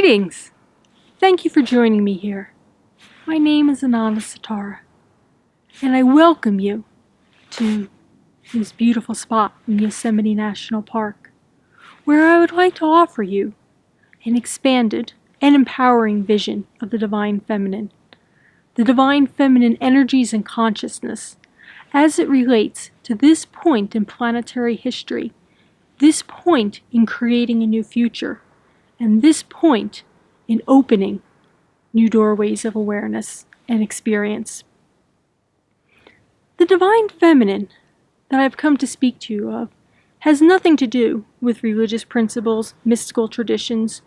Greetings! Thank you for joining me here. My name is Ananda Satara, and I welcome you to this beautiful spot in Yosemite National Park, where I would like to offer you an expanded and empowering vision of the Divine Feminine, the Divine Feminine energies and consciousness, as it relates to this point in planetary history, this point in creating a new future, and this point in opening new doorways of awareness and experience. The Divine Feminine that I've come to speak to you of has nothing to do with religious principles, mystical traditions,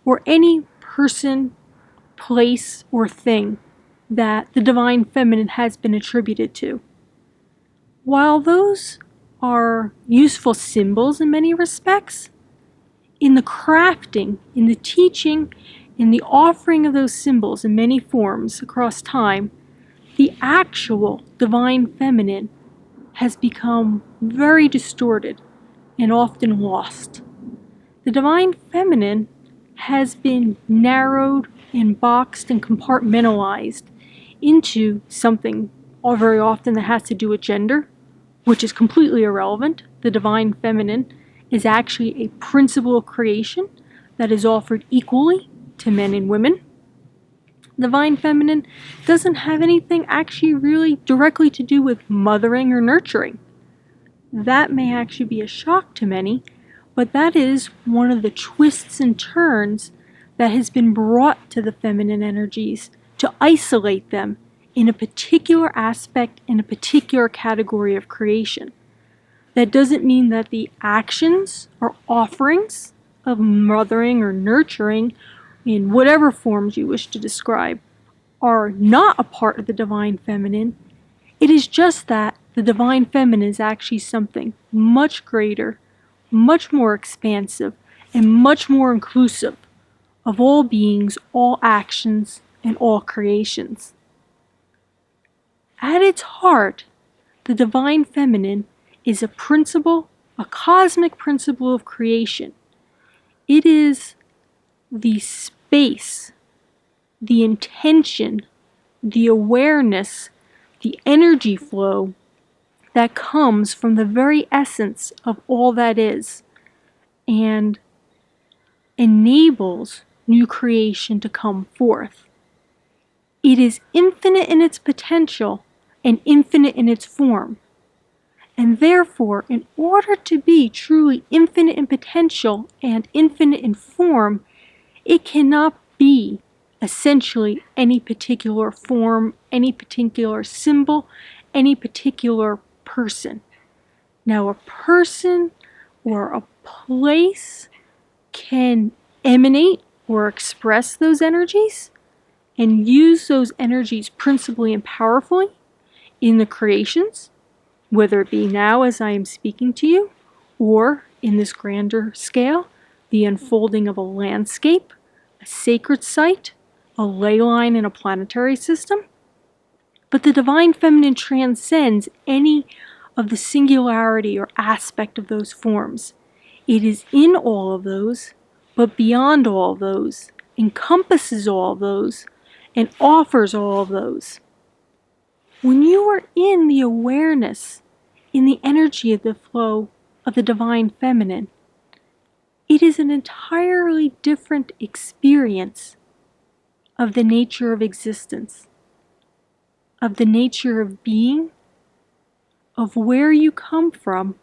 or any person, place, or thing that the Divine Feminine has been attributed to. While those are useful symbols in many respects, in the crafting, in the teaching, in the offering of those symbols in many forms across time, the actual Divine Feminine has become very distorted and often lost. The Divine Feminine has been narrowed and boxed and compartmentalized into something very often that has to do with gender, which is completely irrelevant. The Divine Feminine is actually a principle of creation that is offered equally to men and women. The Divine Feminine doesn't have anything actually really directly to do with mothering or nurturing. That may actually be a shock to many, but that is one of the twists and turns that has been brought to the feminine energies to isolate them in a particular aspect, in a particular category of creation. That doesn't mean that the actions or offerings of mothering or nurturing, in whatever forms you wish to describe, are not a part of the Divine Feminine. It is just that the Divine Feminine is actually something much greater, much more expansive, and much more inclusive of all beings, all actions, and all creations. At its heart, the Divine Feminine is a principle, a cosmic principle of creation. It is the space, the intention, the awareness, the energy flow that comes from the very essence of all that is and enables new creation to come forth. It is infinite in its potential and infinite in its form. And therefore, in order to be truly infinite in potential and infinite in form, it cannot be essentially any particular form, any particular symbol, any particular person. Now, a person or a place can emanate or express those energies and use those energies principally and powerfully in the creations, whether it be now as I am speaking to you, or in this grander scale, the unfolding of a landscape, a sacred site, a ley line in a planetary system. But the Divine Feminine transcends any of the singularity or aspect of those forms. It is in all of those, but beyond all of those, encompasses all of those, and offers all of those. When you are in the awareness, in the energy of the flow of the Divine Feminine, it is an entirely different experience of the nature of existence, of the nature of being, of where you come from,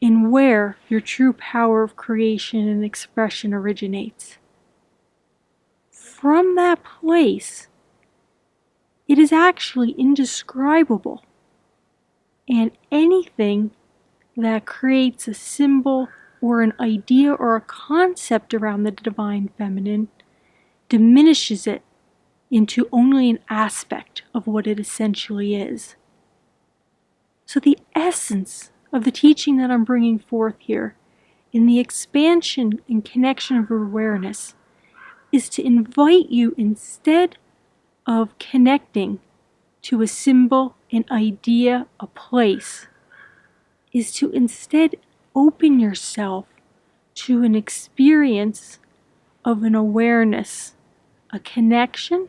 and where your true power of creation and expression originates. From that place, it is actually indescribable, and anything that creates a symbol or an idea or a concept around the Divine Feminine diminishes it into only an aspect of what it essentially is. So the essence of the teaching that I'm bringing forth here, in the expansion and connection of awareness, is to invite you, instead of connecting to a symbol, an idea, a place, is to instead open yourself to an experience of an awareness, a connection,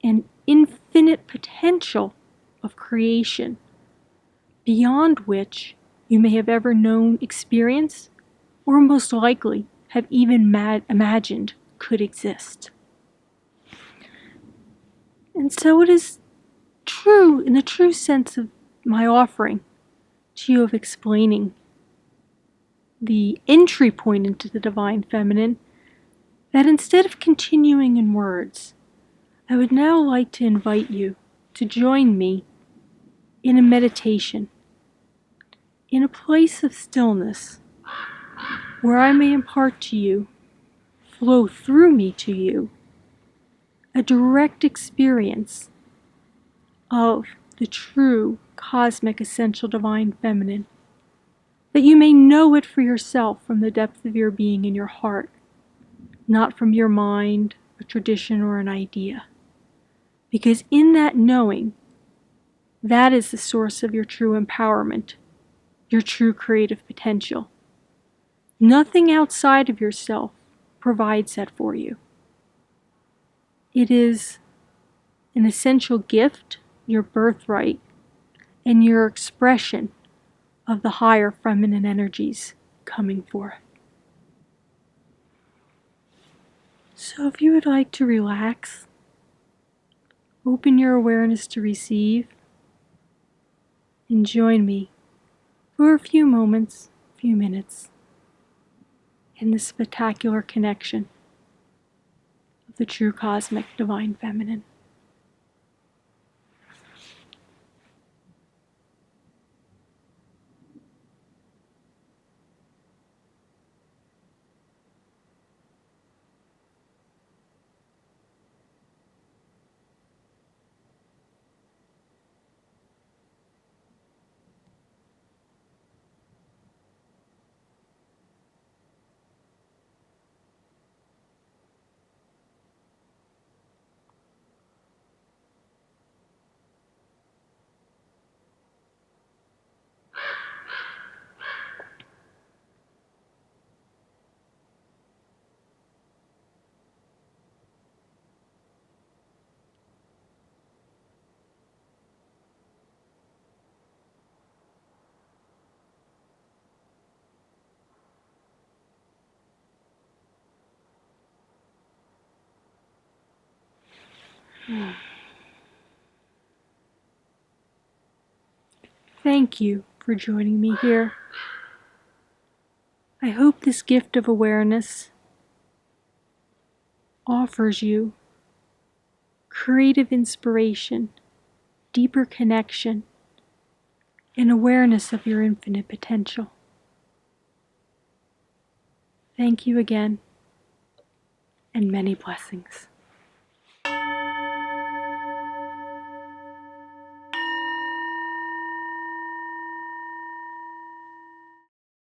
and infinite potential of creation, beyond which you may have ever known, experienced, or most likely have even imagined could exist. And so it is true, in the true sense of my offering to you of explaining the entry point into the Divine Feminine, that instead of continuing in words, I would now like to invite you to join me in a meditation, in a place of stillness, where I may impart to you, flow through me to you, a direct experience of the true cosmic essential Divine Feminine, that you may know it for yourself from the depth of your being in your heart, not from your mind, a tradition, or an idea. Because in that knowing, that is the source of your true empowerment, your true creative potential. Nothing outside of yourself provides that for you. It is an essential gift, your birthright, and your expression of the higher feminine energies coming forth. So if you would like to relax, open your awareness to receive, and join me for a few moments, few minutes, in this spectacular connection of the true cosmic Divine Feminine. Thank you for joining me here. I hope this gift of awareness offers you creative inspiration, deeper connection, and awareness of your infinite potential. Thank you again, and many blessings.